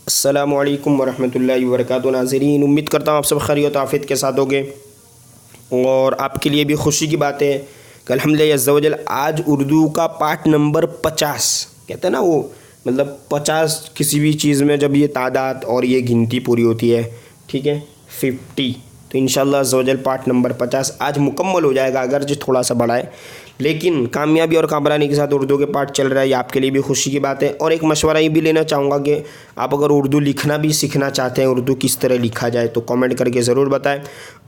अस्सलामुअलैकुम वरहमतुल्लाहि वबरकातुहू। नाज़रीन, उम्मीद करता हूँ आप सब खैरियत आफ़ियत के साथ होंगे और आपके लिए भी खुशी की बात है कि अल्हम्दुलिल्लाह अज़्ज़ा वजल आज उर्दू का पार्ट नंबर 50 कहते हैं ना, वो मतलब 50 किसी भी चीज़ में जब ये तादाद और ये गिनती पूरी होती है, ठीक है, 50, तो इंशाअल्लाह अज़्ज़ा वजल पार्ट नंबर 50 आज मुकम्मल हो जाएगा, अगर जो थोड़ा सा बड़ा है, लेकिन कामयाबी और कामरानी के साथ उर्दू के पार्ट चल रहा है। ये आपके लिए भी खुशी की बात है। और एक मशवरा ये भी लेना चाहूँगा कि आप अगर उर्दू लिखना भी सीखना चाहते हैं, उर्दू किस तरह लिखा जाए, तो कमेंट करके ज़रूर बताएं।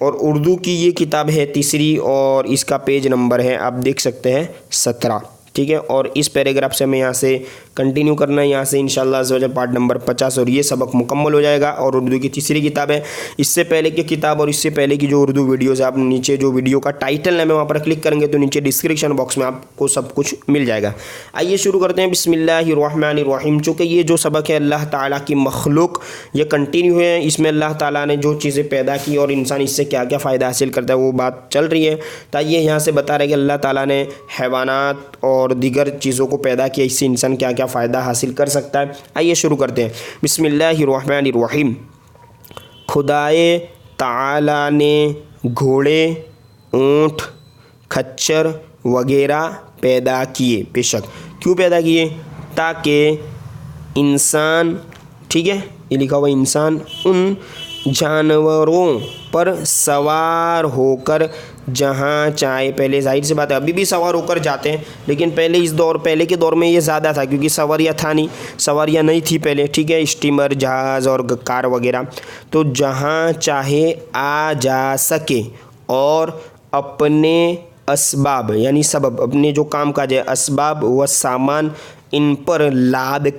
और उर्दू की ये किताब है तीसरी और इसका पेज नंबर है, आप देख सकते हैं, 17, ठीक है। और इस पैराग्राफ से हमें यहाँ से कंटिन्यू करना है, यहाँ से इंशाअल्लाह अज़्ज़ा वजल पार्ट नंबर 50 और ये सबक मुकम्मल हो जाएगा। और उर्दू की तीसरी किताब है। इससे पहले की किताब और इससे पहले की जो उर्दू वीडियोज़ है, आप नीचे जो वीडियो का टाइटल है मैं वहाँ पर क्लिक करेंगे तो नीचे डिस्क्रिप्शन बॉक्स में आपको सब कुछ मिल जाएगा। आइए शुरू करते हैं। बिस्मिल्लाहिर्रहमानिर्रहीम। चूँकि ये जो सबक है अल्लाह ताला की मखलूक, ये कंटिन्यू है। इसमें अल्लाह ताला ने जो चीज़ें पैदा की और इंसान इससे क्या क्या फ़ायदा हासिल करता है वो बात चल रही है। तो ये यहाँ से बता रहे कि अल्लाह ताला ने हैवानात और दीगर चीज़ों को पैदा किया, इससे इंसान क्या क्या फ़ायदा हासिल कर सकता है। आइए शुरू करते हैं। बिस्मिल्लाहिर्रहमानिर्रहीम। खुदाए ताला ने घोड़े, ऊँट, खच्चर वगैरह पैदा किए। बेशक क्यों पैदा किए? ताकि इंसान, ठीक है, ये लिखा हुआ इंसान उन जानवरों पर सवार होकर जहाँ चाहे, पहले जाहिर सी बात है अभी भी सवार होकर जाते हैं, लेकिन पहले के दौर में ये ज़्यादा था क्योंकि सवारियाँ नहीं थी पहले, ठीक है, स्टीमर, जहाज़ और कार वगैरह। तो जहाँ चाहे आ जा सके और अपने असबाब यानी सबब, अपने जो काम काज है, असबाब व सामान इन पर लाद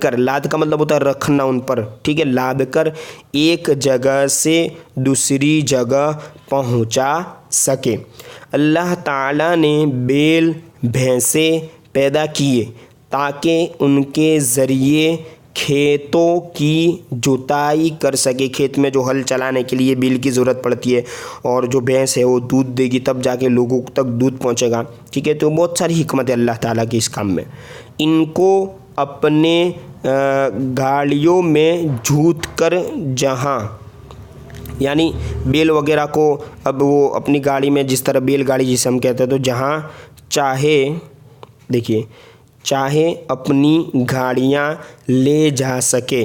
का मतलब होता है रखना उन पर, ठीक है, लाद कर एक जगह से दूसरी जगह पहुंचा सके। अल्लाह ताला ने बैल भैंसे पैदा किए ताकि उनके ज़रिए खेतों की जुताई कर सके। खेत में जो हल चलाने के लिए बैल की ज़रूरत पड़ती है और जो भैंस है वो दूध देगी, तब जाके लोगों तक दूध पहुंचेगा, ठीक है। तो बहुत सारी हिकमत है अल्लाह ताला की इस काम में। इनको अपने गाड़ियों में झूत कर, जहाँ यानी बैल वगैरह को अब वो अपनी गाड़ी में, जिस तरह बैलगाड़ी जिसे हम कहते हैं, तो जहाँ चाहे, देखिए, चाहे अपनी गाड़ियाँ ले जा सके।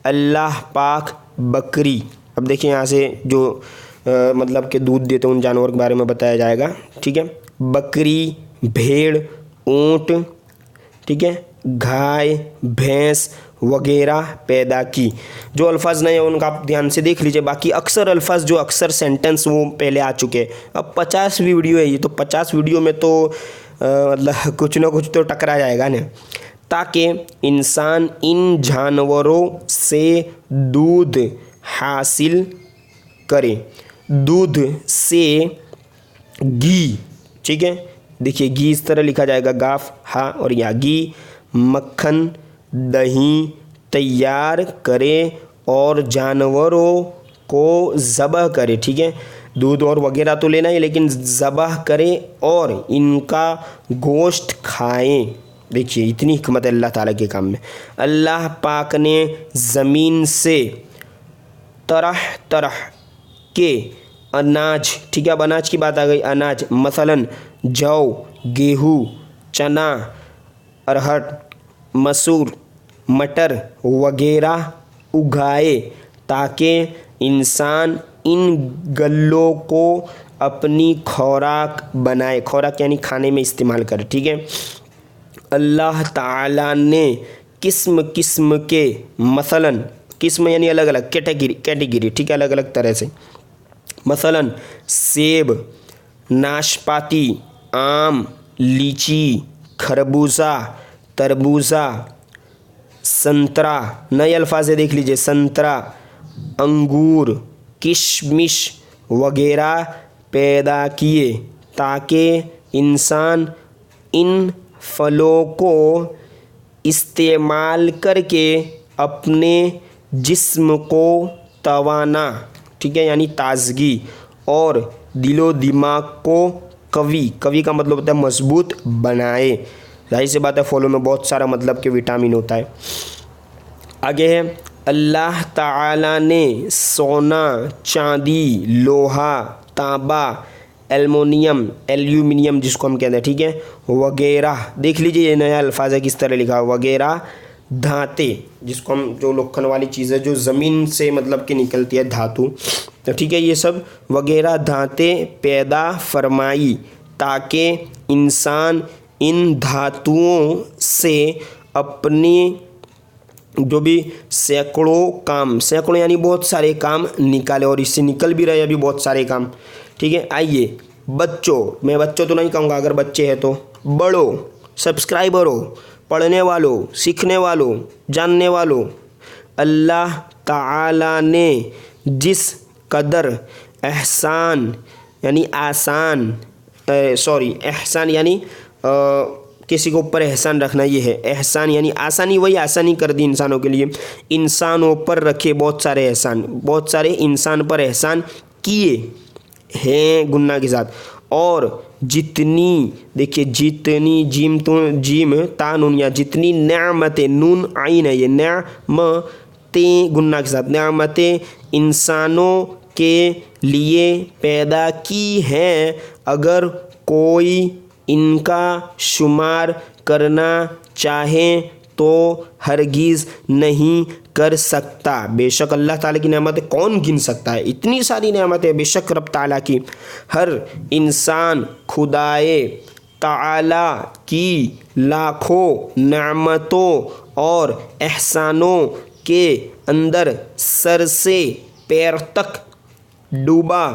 अल्लाह पाक बकरी, अब देखिए यहाँ से जो मतलब कि दूध देते हैं उन जानवर के बारे में बताया जाएगा, ठीक है। बकरी, भेड़, ऊँट, ठीक है, गाय, भैंस वगैरह पैदा की। जो अल्फाज नहीं है उनका आप ध्यान से देख लीजिए, बाकी अक्सर अल्फाज जो अक्सर सेंटेंस वो पहले आ चुके हैं। अब 50वीं वीडियो है ये, तो 50 वीडियो में तो मतलब कुछ ना कुछ तो टकरा जाएगा ना। ताकि इंसान इन जानवरों से दूध हासिल करे। दूध से घी, ठीक है, देखिए घी इस तरह लिखा जाएगा, गाफ हा और या, घी, मक्खन, दही तैयार करे और जानवरों को ज़बह करे, ठीक है। दूध और वगैरह तो लेना ही, लेकिन ज़बह करे और इनका गोश्त खाएं। देखिए इतनी हिकमत है अल्लाह ताला के काम में। अल्लाह पाक ने ज़मीन से तरह तरह के अनाज, ठीक है, अब अनाज की बात आ गई, अनाज मसलन जौ, गेहूँ, चना, अरहर, मसूर, मटर वगैरह उगाए ताकि इंसान इन गल्लों को अपनी खुराक बनाए। खुराक यानी खाने में इस्तेमाल करे, ठीक है। अल्लाह ताला ने किस्म किस्म के, मसलन किस्म यानी अलग अलग, कैटेगरी, ठीक है, अलग अलग तरह से, मसलन सेब, नाशपाती, आम, लीची, खरबूजा, तरबूजा, संतरा, नए अल्फाज है देख लीजिए, संतरा, अंगूर, किशमिश वगैरह पैदा किए ताकि इंसान इन फलों को इस्तेमाल करके अपने जिस्म को तवाना, ठीक है, यानी ताजगी, और दिलो दिमाग को कवी का मतलब होता है मजबूत बनाए। जाहिर सी बात है फलों में बहुत सारा मतलब के विटामिन होता है। आगे है अल्लाह ताला ने सोना, चांदी, लोहा, तांबा, एल्यूमिनियम जिसको हम कहते हैं, ठीक है, वगैरह, देख लीजिए ये नया अल्फाज है किस तरह लिखा है, वगैरह धाते, जिसको हम, जो लोखंड वाली चीज़ है जो ज़मीन से मतलब कि निकलती है, धातु, तो ठीक है, ये सब वगैरह धाते पैदा फरमाई ताकि इंसान इन धातुओं से अपनी जो भी सैकड़ों यानी बहुत सारे काम निकाले, और इससे निकल भी रहे अभी बहुत सारे काम, ठीक है। आइए बच्चों, मैं बच्चों तो नहीं कहूँगा, अगर बच्चे हैं तो बड़ों, सब्सक्राइबरों, पढ़ने वालों, सीखने वालों, जानने वालों, अल्लाह ताला ने जिस कदर एहसान यानी आसान एहसान यानी किसी के ऊपर एहसान रखना, ये है एहसान यानी आसानी, वही आसानी कर दी इंसानों के लिए, इंसानों पर रखे बहुत सारे एहसान, बहुत सारे इंसान पर एहसान किए हैं गुन्ना के साथ, और जितनी, देखिए जितनी, जीम ता नून, या जितनी नेमतें, नून आइन है ये, नेमतें गुन्ना के साथ, नेमतें इंसानों के लिए पैदा की हैं, अगर कोई इनका शुमार करना चाहे तो हरगिज़ नहीं कर सकता। बेशक अल्लाह ताला की नेमतें कौन गिन सकता है, इतनी सारी नेमतें बेशक रब ताला की। हर इंसान खुदाए ताला की लाखों नेमतों और एहसानों के अंदर सर से पैर तक डूबा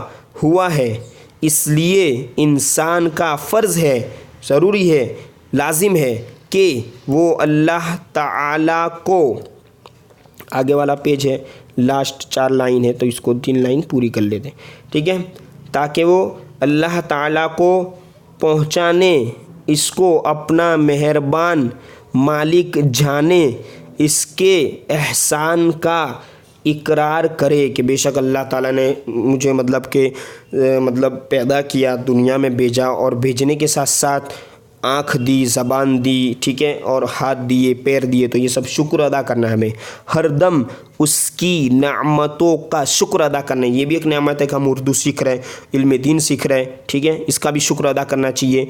हुआ है, इसलिए इंसान का फ़र्ज़ है, ज़रूरी है, लाजिम है कि वो अल्लाह ताला को, आगे वाला पेज है, लास्ट 4 लाइन है तो इसको 3 लाइन पूरी कर लेते हैं, ठीक है, ताकि वो अल्लाह ताला को पहुँचाने, इसको अपना मेहरबान मालिक जाने, इसके एहसान का इकरार करे कि बेशक अल्लाह ताला ने मुझे मतलब पैदा किया, दुनिया में भेजा, और भेजने के साथ साथ आँख दी, ज़बान दी, ठीक है, और हाथ दिए, पैर दिए, तो ये सब शुक्र अदा करना है हमें, हरदम उसकी नेमतों का शुक्र अदा करना है। ये भी एक नेमत है कि हम उर्दू सीख रहे हैं, इल्म दीन सीख रहे हैं, ठीक है, इसका भी शुक्र अदा करना चाहिए।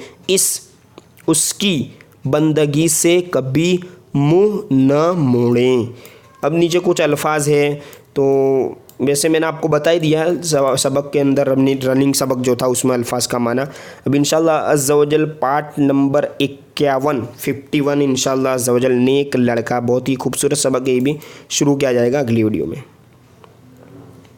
उसकी बंदगी से कभी मुँह न मोड़ें। अब नीचे कुछ अल्फाज है, तो वैसे मैंने आपको बता ही दिया है सबक के अंदर, रनिंग सबक जो था उसमें अल्फाज का माना। अब इंशाल्लाह अज़्ज़ा वजल पार्ट नंबर 51 इंशाल्लाह अज़्ज़ा वजल, नेक लड़का, बहुत ही खूबसूरत सबक है, ये भी शुरू किया जाएगा अगली वीडियो में।